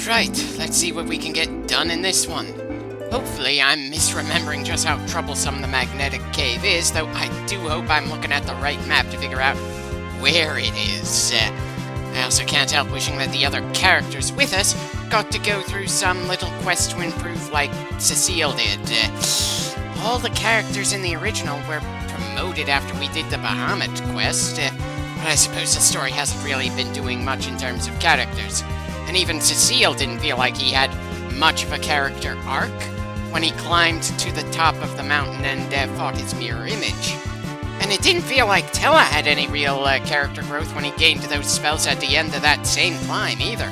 Right, let's see what we can get done in this one. Hopefully I'm misremembering just how troublesome the magnetic cave is, though I do hope I'm looking at the right map to figure out where it is. I also can't help wishing that the other characters with us got to go through some little quest to improve like Cecile did. All the characters in the original were promoted after we did the Bahamut quest, but I suppose the story hasn't really been doing much in terms of characters. And even Cecile didn't feel like he had much of a character arc when he climbed to the top of the mountain and fought his mirror image. And it didn't feel like Tella had any real character growth when he gained those spells at the end of that same climb either.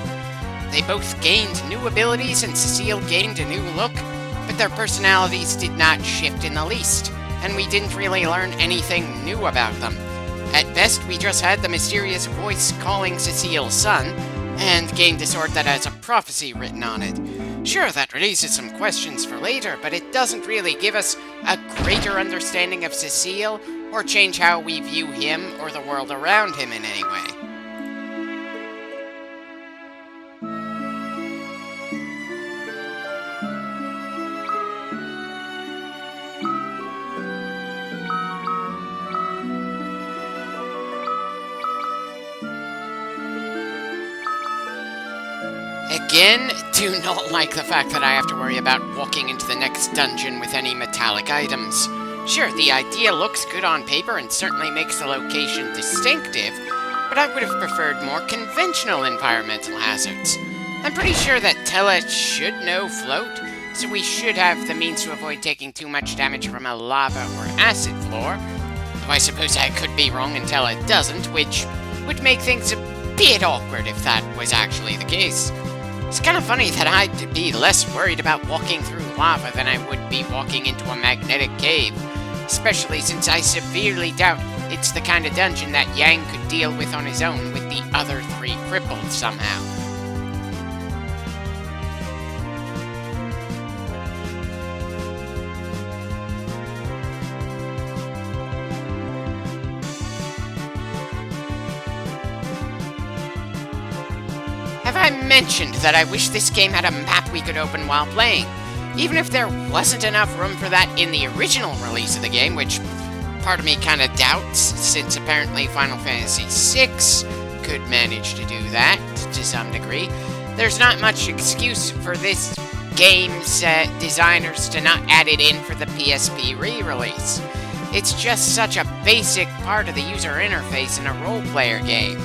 They both gained new abilities and Cecile gained a new look, but their personalities did not shift in the least, and we didn't really learn anything new about them. At best, we just had the mysterious voice calling Cecile's son, and gained a sword that has a prophecy written on it. Sure, that raises some questions for later, but it doesn't really give us a greater understanding of Cecile, or change how we view him or the world around him in any way. Again, do not like the fact that I have to worry about walking into the next dungeon with any metallic items. Sure, the idea looks good on paper and certainly makes the location distinctive, but I would have preferred more conventional environmental hazards. I'm pretty sure that Tella should know float, so we should have the means to avoid taking too much damage from a lava or acid floor. Though I suppose I could be wrong and Tella doesn't, which would make things a bit awkward if that was actually the case. It's kind of funny that I'd be less worried about walking through lava than I would be walking into a magnetic cave, especially since I severely doubt it's the kind of dungeon that Yang could deal with on his own with the other three crippled somehow. Have I mentioned that I wish this game had a map we could open while playing? Even if there wasn't enough room for that in the original release of the game, which part of me kind of doubts, since apparently Final Fantasy VI could manage to do that to some degree, there's not much excuse for this game's designers to not add it in for the PSP re-release. It's just such a basic part of the user interface in a role-player game.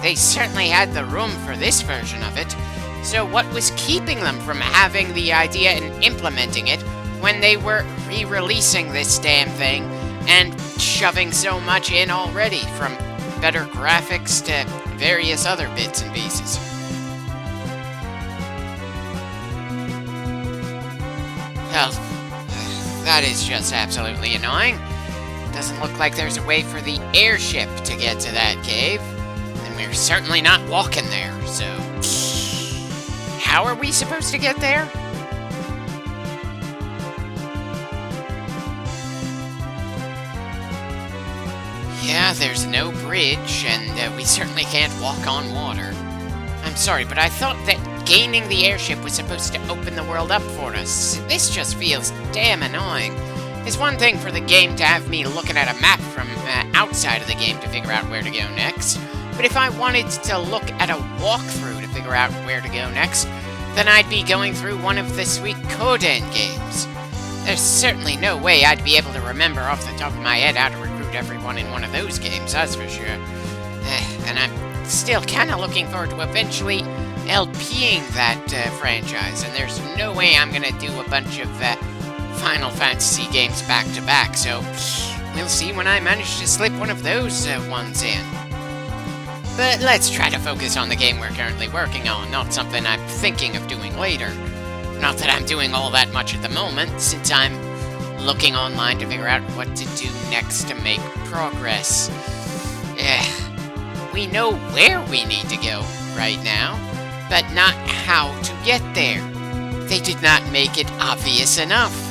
They certainly had the room for this version of it, so what was keeping them from having the idea and implementing it when they were re-releasing this damn thing and shoving so much in already, from better graphics to various other bits and pieces? Well, that is just absolutely annoying. Doesn't look like there's a way for the airship to get to that cave. We're certainly not walking there, so how are we supposed to get there? Yeah, there's no bridge, and we certainly can't walk on water. I'm sorry, but I thought that gaining the airship was supposed to open the world up for us. This just feels damn annoying. It's one thing for the game to have me looking at a map from outside of the game to figure out where to go next. But if I wanted to look at a walkthrough to figure out where to go next, then I'd be going through one of the sweet Coden games. There's certainly no way I'd be able to remember off the top of my head how to recruit everyone in one of those games, that's for sure. And I'm still kind of looking forward to eventually LPing that franchise, and there's no way I'm going to do a bunch of Final Fantasy games back to back, so we'll see when I manage to slip one of those ones in. But let's try to focus on the game we're currently working on, not something I'm thinking of doing later. Not that I'm doing all that much at the moment, since I'm looking online to figure out what to do next to make progress. We know where we need to go right now, but not how to get there. They did not make it obvious enough.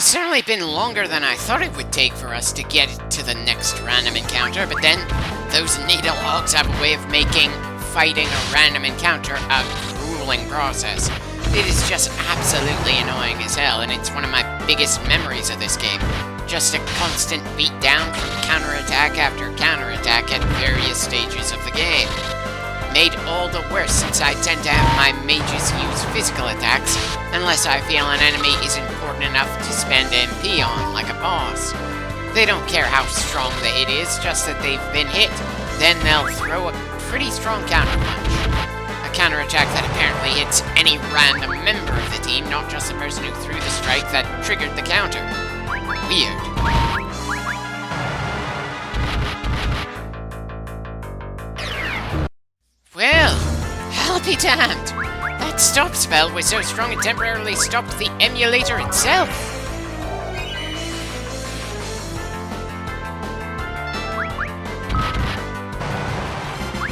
certainly been longer than I thought it would take for us to get to the next random encounter, but then those needle hogs have a way of making fighting a random encounter a grueling process. It is just absolutely annoying as hell, and it's one of my biggest memories of this game. Just a constant beatdown from counterattack after counterattack at various stages of the game. Made all the worse since I tend to have my mages use physical attacks unless I feel an enemy is important enough to spend MP on, like a boss. They don't care how strong the hit is, just that they've been hit. Then they'll throw a pretty strong counterpunch. A counterattack that apparently hits any random member of the team, not just the person who threw the strike that triggered the counter. Weird. Well, I'll be damned. That stop spell was so strong it temporarily stopped the emulator itself.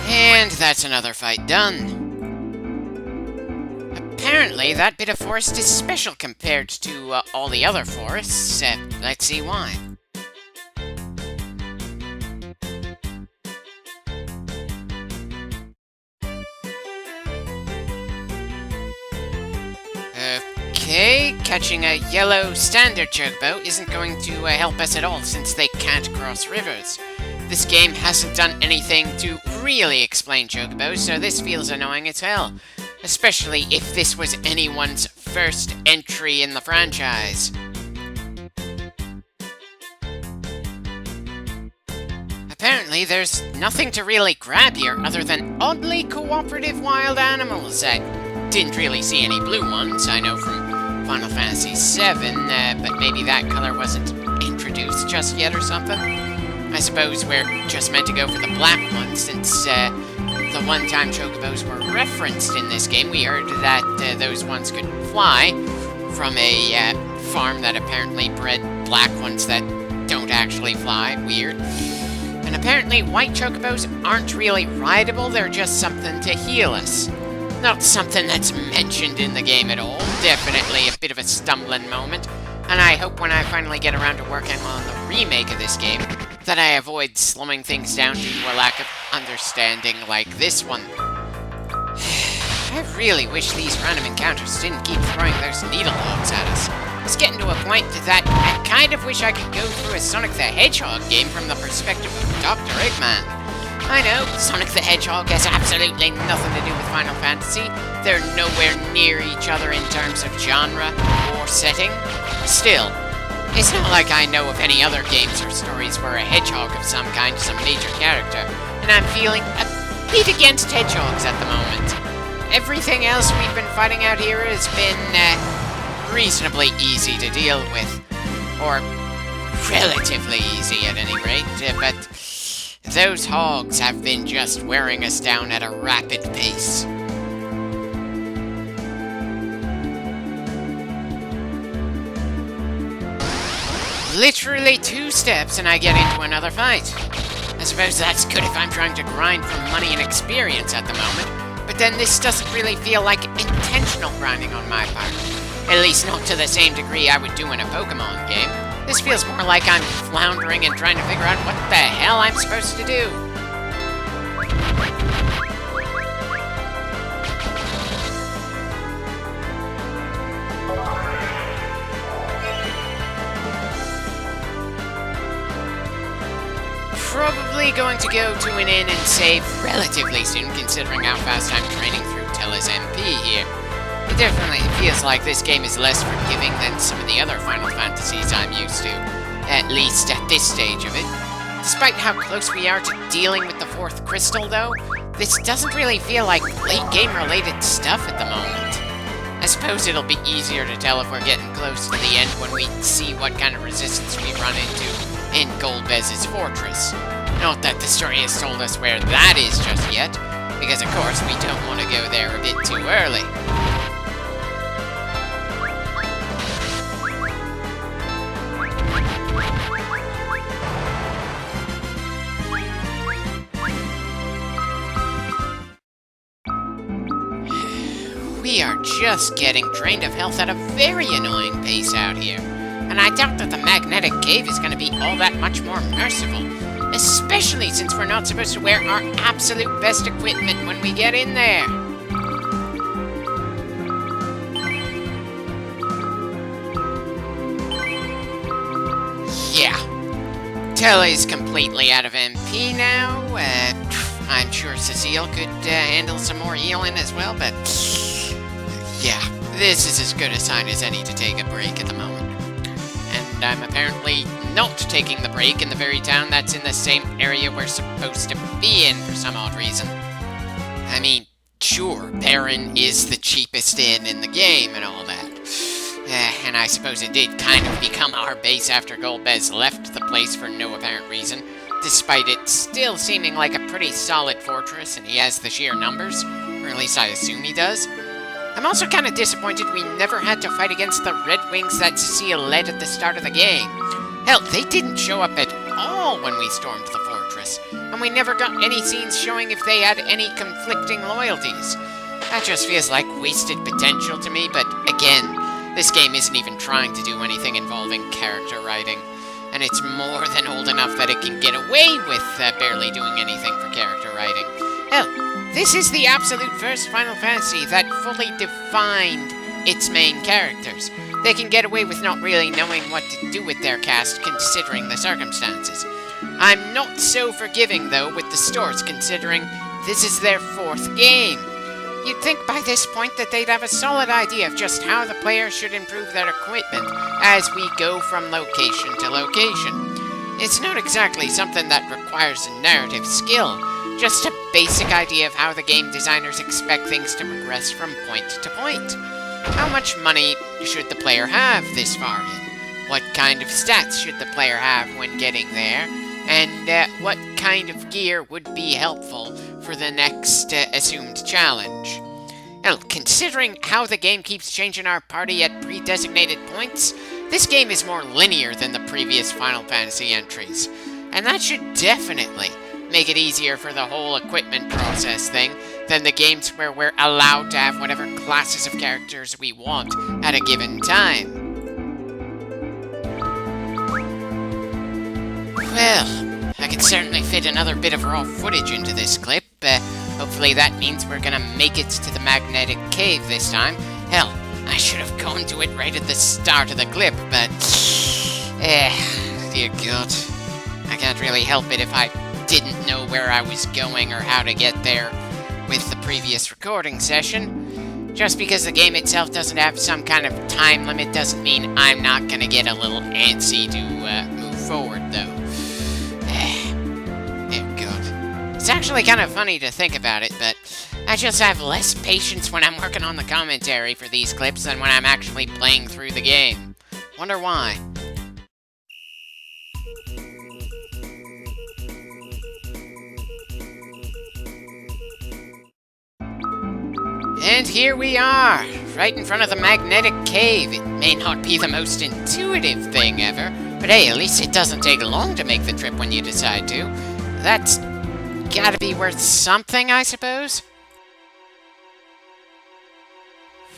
And that's another fight done. Apparently, that bit of forest is special compared to all the other forests. Let's see why. Okay, catching a yellow standard chocobo isn't going to help us at all since they can't cross rivers. This game hasn't done anything to really explain chocobos, so this feels annoying as hell. Especially if this was anyone's first entry in the franchise. Apparently, there's nothing to really grab here other than oddly cooperative wild animals. I didn't really see any blue ones, I know from Final Fantasy VII, but maybe that color wasn't introduced just yet or something. I suppose we're just meant to go for the black ones since the one-time chocobos were referenced in this game. We heard that those ones could fly from a farm that apparently bred black ones that don't actually fly. Weird. And apparently white chocobos aren't really rideable, they're just something to heal us. Not something that's mentioned in the game at all. Definitely a bit of a stumbling moment. And I hope when I finally get around to working on the remake of this game, that I avoid slowing things down due to a lack of understanding like this one. I really wish these random encounters didn't keep throwing those needle hogs at us. It's getting to a point that I kind of wish I could go through a Sonic the Hedgehog game from the perspective of Dr. Eggman. I know, Sonic the Hedgehog has absolutely nothing to do with Final Fantasy. They're nowhere near each other in terms of genre or setting. Still, it's not like I know of any other games or stories where a hedgehog of some kind is a major character, and I'm feeling a bit against hedgehogs at the moment. Everything else we've been fighting out here has been reasonably easy to deal with. Or relatively easy at any rate, but those hogs have been just wearing us down at a rapid pace. Literally 2 steps and I get into another fight. I suppose that's good if I'm trying to grind for money and experience at the moment, but then this doesn't really feel like intentional grinding on my part. At least not to the same degree I would do in a Pokemon game. This feels more like I'm floundering and trying to figure out what the hell I'm supposed to do. Probably going to go to an inn and save relatively soon, considering how fast I'm training through Telus MP here. It definitely feels like this game is less forgiving than some of the other Final Fantasies I'm used to, at least at this stage of it. Despite how close we are to dealing with the 4th crystal, though, this doesn't really feel like late-game related stuff at the moment. I suppose it'll be easier to tell if we're getting close to the end when we see what kind of resistance we run into in Golbez's fortress. Not that the story has told us where that is just yet, because of course we don't want to go there a bit too early. We are just getting drained of health at a very annoying pace out here. and I doubt that the magnetic cave is going to be all that much more merciful, especially since we're not supposed to wear our absolute best equipment when we get in there. Yeah. Telly's completely out of MP now. I'm sure Cecile could handle some more healing as well, but yeah, this is as good a sign as any to take a break at the moment. And I'm apparently not taking the break in the very town that's in the same area we're supposed to be in for some odd reason. I mean, sure, Perrin is the cheapest inn in the game and all that. And I suppose it did kind of become our base after Golbez left the place for no apparent reason, despite it still seeming like a pretty solid fortress and he has the sheer numbers, or at least I assume he does. I'm also kind of disappointed we never had to fight against the Red Wings that Cecile led at the start of the game. Hell, they didn't show up at all when we stormed the fortress, and we never got any scenes showing if they had any conflicting loyalties. That just feels like wasted potential to me, but again, this game isn't even trying to do anything involving character writing, and it's more than old enough that it can get away with barely doing anything for character writing. Hell, this is the absolute first Final Fantasy that fully defined its main characters. They can get away with not really knowing what to do with their cast considering the circumstances. I'm not so forgiving, though, with the stores considering this is their 4th game. You'd think by this point that they'd have a solid idea of just how the player should improve their equipment as we go from location to location. It's not exactly something that requires narrative skill, just a basic idea of how the game designers expect things to progress from point to point. How much money should the player have this far in? What kind of stats should the player have when getting there? And what kind of gear would be helpful for the next assumed challenge? Now, considering how the game keeps changing our party at pre-designated points, this game is more linear than the previous Final Fantasy entries. And that should definitely make it easier for the whole equipment process thing than the games where we're allowed to have whatever classes of characters we want at a given time. Well, I can certainly fit another bit of raw footage into this clip. Hopefully that means we're gonna make it to the magnetic cave this time. Hell, I should have gone to it right at the start of the clip, but... dear God. I can't really help it if I didn't know where I was going or how to get there with the previous recording session. Just because the game itself doesn't have some kind of time limit doesn't mean I'm not gonna get a little antsy to move forward, though. Dear God. It's actually kind of funny to think about it, but I just have less patience when I'm working on the commentary for these clips than when I'm actually playing through the game. Wonder why. And here we are, right in front of the magnetic cave. It may not be the most intuitive thing ever, but hey, at least it doesn't take long to make the trip when you decide to. That's gotta be worth something, I suppose?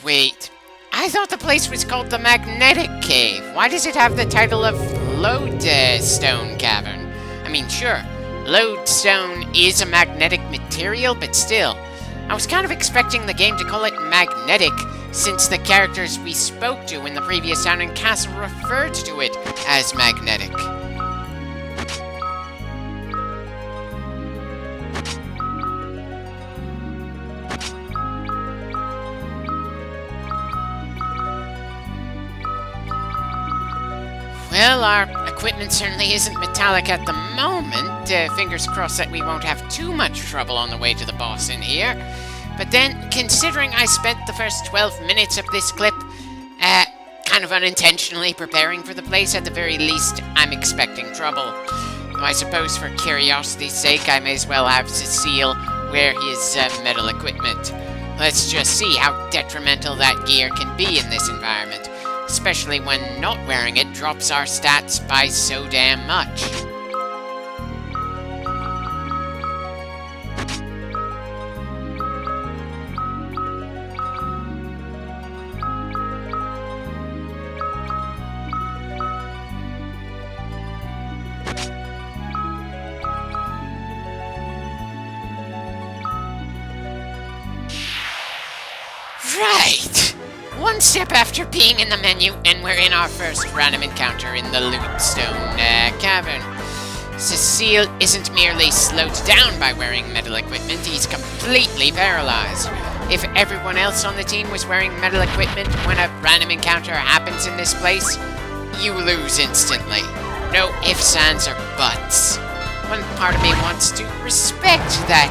Wait, I thought the place was called the Magnetic Cave. Why does it have the title of Lodestone Cavern? I mean, sure, lodestone is a magnetic material, but still. I was kind of expecting the game to call it magnetic, since the characters we spoke to in the previous town and castle referred to it as magnetic. Well, our equipment certainly isn't metallic at the moment. Fingers crossed that we won't have too much trouble on the way to the boss in here. But then, considering I spent the first 12 minutes of this clip, kind of unintentionally preparing for the place, at the very least, I'm expecting trouble. Though I suppose for curiosity's sake, I may as well have Cecile wear his metal equipment. Let's just see how detrimental that gear can be in this environment. Especially when not wearing it drops our stats by so damn much. Right! One step after being in the menu, and we're in our first random encounter in the Lootstone Cavern. Cecile isn't merely slowed down by wearing metal equipment, he's completely paralyzed. If everyone else on the team was wearing metal equipment when a random encounter happens in this place, you lose instantly. No ifs, ands, or buts. One part of me wants to respect that,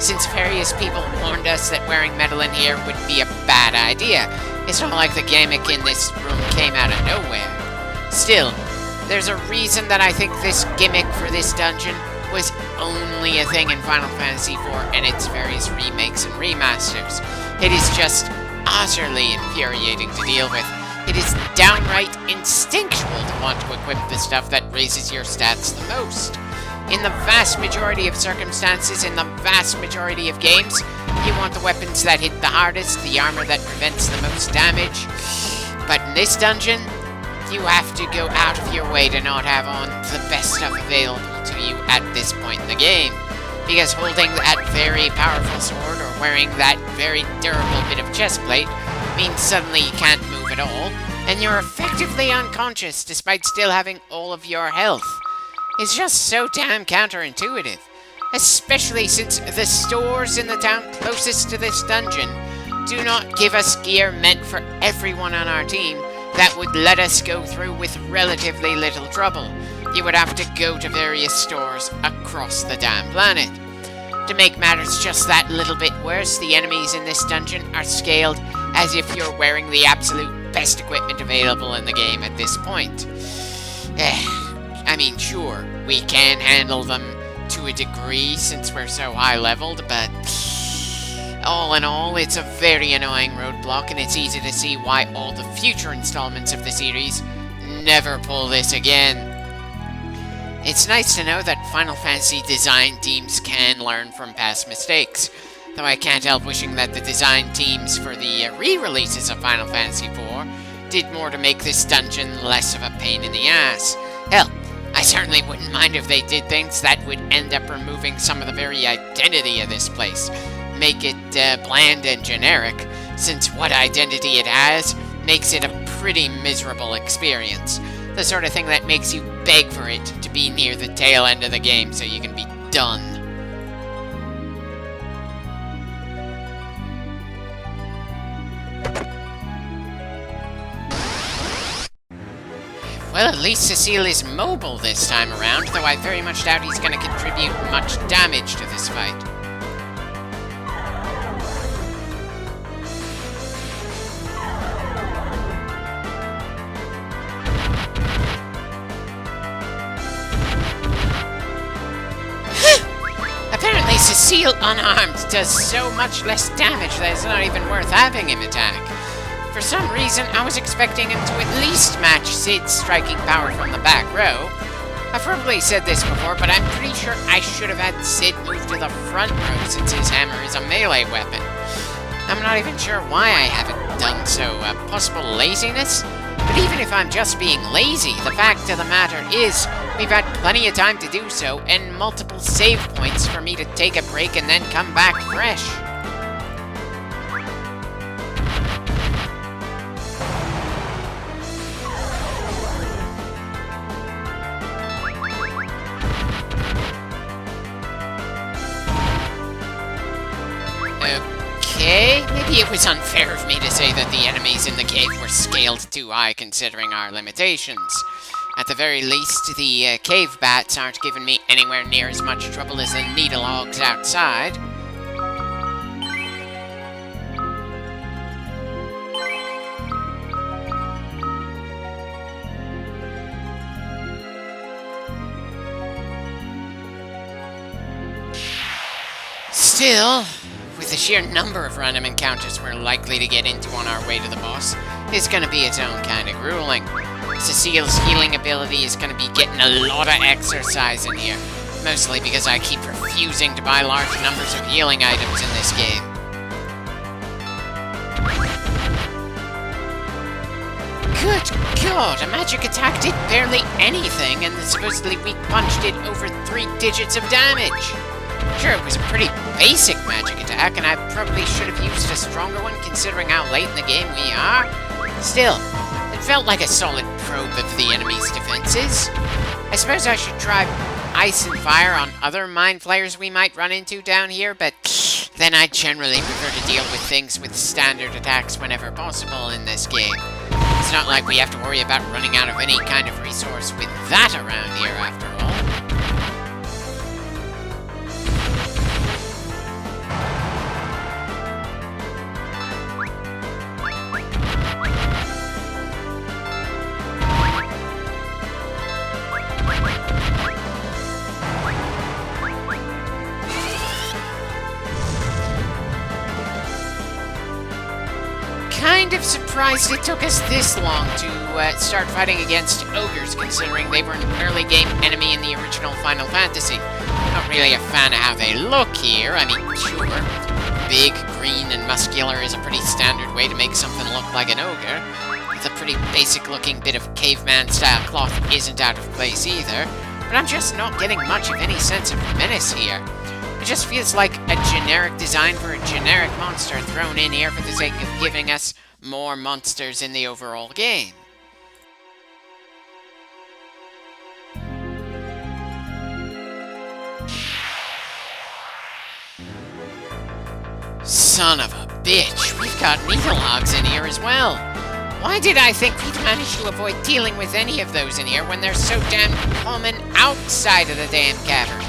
since various people warned us that wearing metal in here would be a bad idea. It's not like the gimmick in this room came out of nowhere. Still, there's a reason that I think this gimmick for this dungeon was only a thing in Final Fantasy IV and its various remakes and remasters. It is just utterly infuriating to deal with. It is downright instinctual to want to equip the stuff that raises your stats the most. In the vast majority of circumstances, in the vast majority of games, you want the weapons that hit the hardest, the armor that prevents the most damage. But in this dungeon, you have to go out of your way to not have on the best stuff available to you at this point in the game. Because holding that very powerful sword or wearing that very durable bit of chestplate means suddenly you can't move at all, and you're effectively unconscious despite still having all of your health. It's just so damn counterintuitive, especially since the stores in the town closest to this dungeon do not give us gear meant for everyone on our team that would let us go through with relatively little trouble. You would have to go to various stores across the damn planet. To make matters just that little bit worse, the enemies in this dungeon are scaled as if you're wearing the absolute best equipment available in the game at this point. I mean, sure, we can handle them to a degree since we're so high-leveled, but all in all, it's a very annoying roadblock, and it's easy to see why all the future installments of the series never pull this again. It's nice to know that Final Fantasy design teams can learn from past mistakes, though I can't help wishing that the design teams for the re-releases of Final Fantasy IV did more to make this dungeon less of a pain in the ass. Hell, I certainly wouldn't mind if they did things that would end up removing some of the very identity of this place. Make it bland and generic, since what identity it has makes it a pretty miserable experience. The sort of thing that makes you beg for it to be near the tail end of the game so you can be done. Well, at least Cecile is mobile this time around, though I very much doubt he's going to contribute much damage to this fight. Apparently Cecile unarmed does so much less damage that it's not even worth having him attack. For some reason, I was expecting him to at least match Cid's striking power from the back row. I've probably said this before, but I'm pretty sure I should have had Cid move to the front row since his hammer is a melee weapon. I'm not even sure why I haven't done so. Possible laziness? But even if I'm just being lazy, the fact of the matter is, we've had plenty of time to do so, and multiple save points for me to take a break and then come back fresh. Okay, maybe it was unfair of me to say that the enemies in the cave were scaled too high considering our limitations. At the very least, the cave bats aren't giving me anywhere near as much trouble as the needle hogs outside. Still, with the sheer number of random encounters we're likely to get into on our way to the boss, it's gonna be its own kind of grueling. Cecile's healing ability is gonna be getting a lot of exercise in here, mostly because I keep refusing to buy large numbers of healing items in this game. Good God, a magic attack did barely anything, and the supposedly weak punch did over 3 digits of damage. Sure, it was a pretty basic magic attack, attack, and I probably should have used a stronger one considering how late in the game we are. Still, it felt like a solid probe of the enemy's defenses. I suppose I should try ice and fire on other mind flayers we might run into down here, but then I generally prefer to deal with things with standard attacks whenever possible in this game. It's not like we have to worry about running out of any kind of resource with that around here, after all. Kind of surprised it took us this long to start fighting against ogres, considering they were an early game enemy in the original Final Fantasy. Not really a fan of how they look here. I mean, sure, big, green, and muscular is a pretty standard way to make something look like an ogre. The pretty basic-looking bit of caveman-style cloth isn't out of place either, but I'm just not getting much of any sense of menace here. It just feels like a generic design for a generic monster thrown in here for the sake of giving us more monsters in the overall game. Son of a bitch, we've got Needlehogs in here as well. Why did I think we'd manage to avoid dealing with any of those in here when they're so damn common outside of the damn cavern?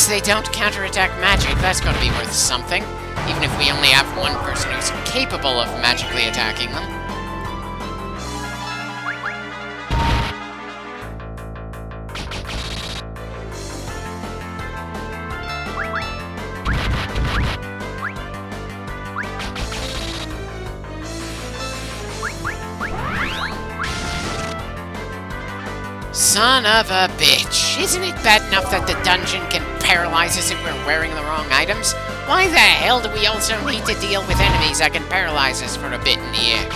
They don't counterattack magic, that's gotta be worth something. Even if we only have one person who's capable of magically attacking them. Son of a bitch. Isn't it bad enough that the dungeon can paralyze us if we're wearing the wrong items? Why the hell do we also need to deal with enemies that can paralyze us for a bit in the air?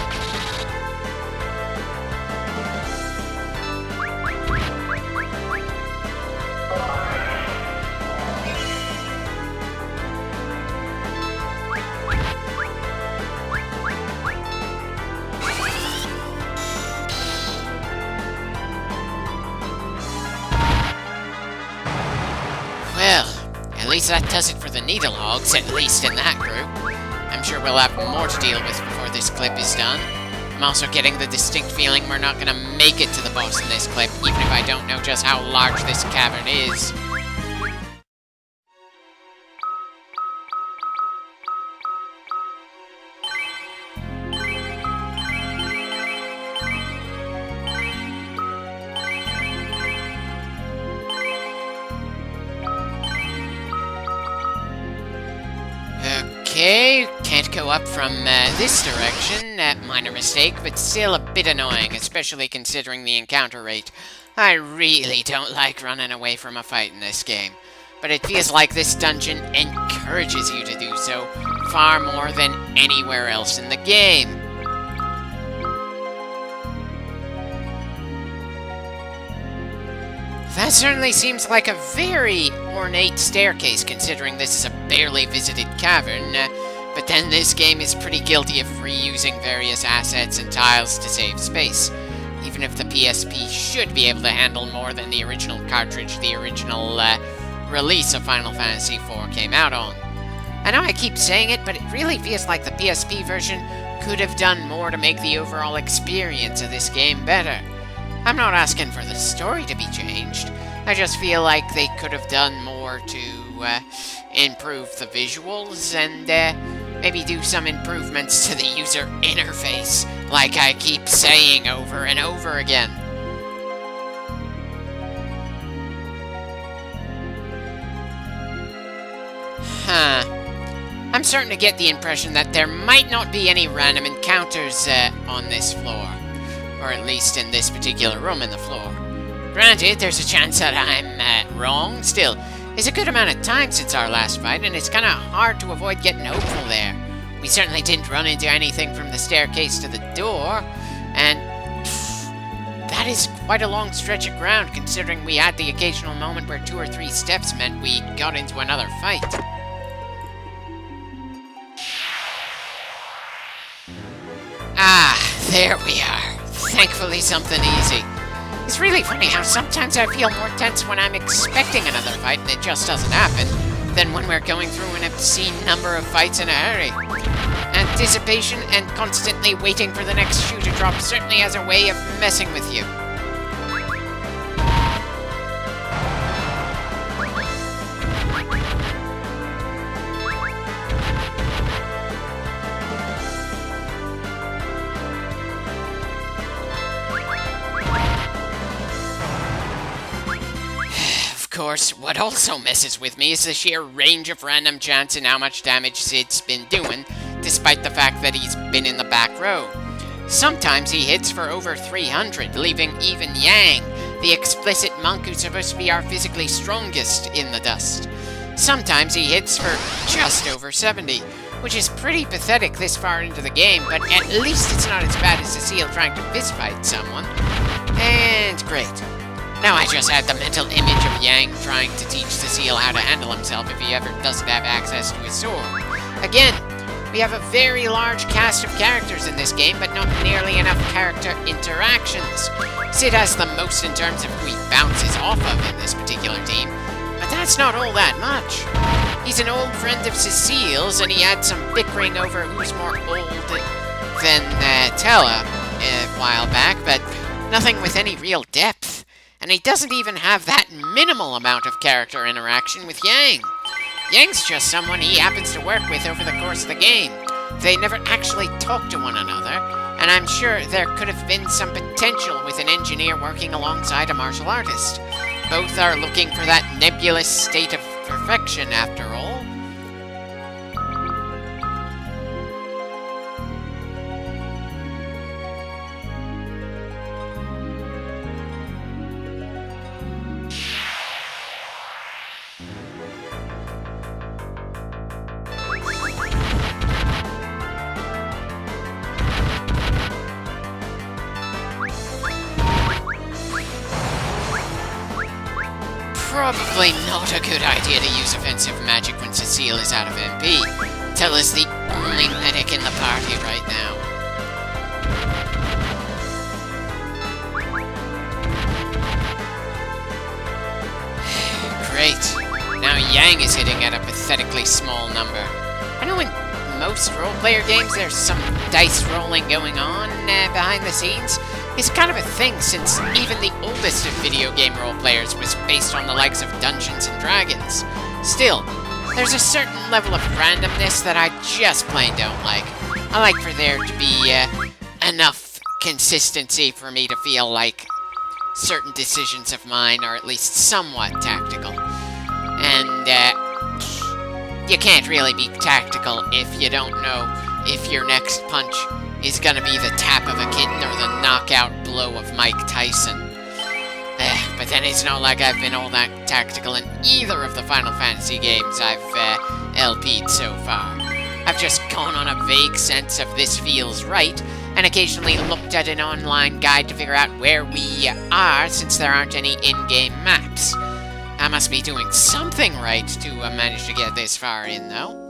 At least that does it for the Needlehogs, at least in that group. I'm sure we'll have more to deal with before this clip is done. I'm also getting the distinct feeling we're not gonna make it to the boss in this clip, even if I don't know just how large this cavern is. Okay, can't go up from this direction. Minor mistake, but still a bit annoying, especially considering the encounter rate. I really don't like running away from a fight in this game, but it feels like this dungeon encourages you to do so far more than anywhere else in the game. That certainly seems like a very ornate staircase, considering this is a barely visited cavern, but then this game is pretty guilty of reusing various assets and tiles to save space, even if the PSP should be able to handle more than the original cartridge the original release of Final Fantasy IV came out on. I know I keep saying it, but it really feels like the PSP version could have done more to make the overall experience of this game better. I'm not asking for the story to be changed. I just feel like they could have done more to improve the visuals and maybe do some improvements to the user interface, like I keep saying over and over again. I'm I'm starting to get the impression that there might not be any random encounters on this floor. Or at least in this particular room in the floor. Granted, there's a chance that I'm wrong. Still, it's a good amount of time since our last fight, and it's kind of hard to avoid getting hopeful there. We certainly didn't run into anything from the staircase to the door, and that is quite a long stretch of ground, considering we had the occasional moment where 2 or 3 steps meant we got into another fight. Ah, there we are. Thankfully something easy. It's really funny how sometimes I feel more tense when I'm expecting another fight and it just doesn't happen, than when we're going through an obscene number of fights in a hurry. Anticipation and constantly waiting for the next shoe to drop certainly has a way of messing with you. Of course, what also messes with me is the sheer range of random chance and how much damage Cid's been doing, despite the fact that he's been in the back row. Sometimes he hits for over 300, leaving even Yang, the explicit monk who's supposed to be our physically strongest, in the dust. Sometimes he hits for just over 70, which is pretty pathetic this far into the game, but at least it's not as bad as Cecile trying to fistfight someone. And great. Now I just had the mental image of Yang trying to teach Cecile how to handle himself if he ever doesn't have access to his sword. Again, we have a very large cast of characters in this game, but not nearly enough character interactions. Cid has the most in terms of who he bounces off of in this particular team, but that's not all that much. He's an old friend of Cecile's, and he had some bickering over who's more old than Tella a while back, but nothing with any real depth. And he doesn't even have that minimal amount of character interaction with Yang. Yang's just someone he happens to work with over the course of the game. They never actually talk to one another, and I'm sure there could have been some potential with an engineer working alongside a martial artist. Both are looking for that nebulous state of perfection, after all. Probably not a good idea to use offensive magic when Cecile is out of MP. Tella's the only medic in the party right now. Great. Now Yang is hitting at a pathetically small number. I know in most role-player games there's some dice rolling going on behind the scenes. It's kind of a thing, since even the oldest of video game role-players was based on the likes of Dungeons & Dragons. Still, there's a certain level of randomness that I just plain don't like. I like for there to be enough consistency for me to feel like certain decisions of mine are at least somewhat tactical. And you can't really be tactical if you don't know if your next punch is gonna be the tap of a kitten or the knockout blow of Mike Tyson. But then it's not like I've been all that tactical in either of the Final Fantasy games I've LP'd so far. I've just gone on a vague sense of this feels right, and occasionally looked at an online guide to figure out where we are, since there aren't any in-game maps. I must be doing something right to manage to get this far in, though.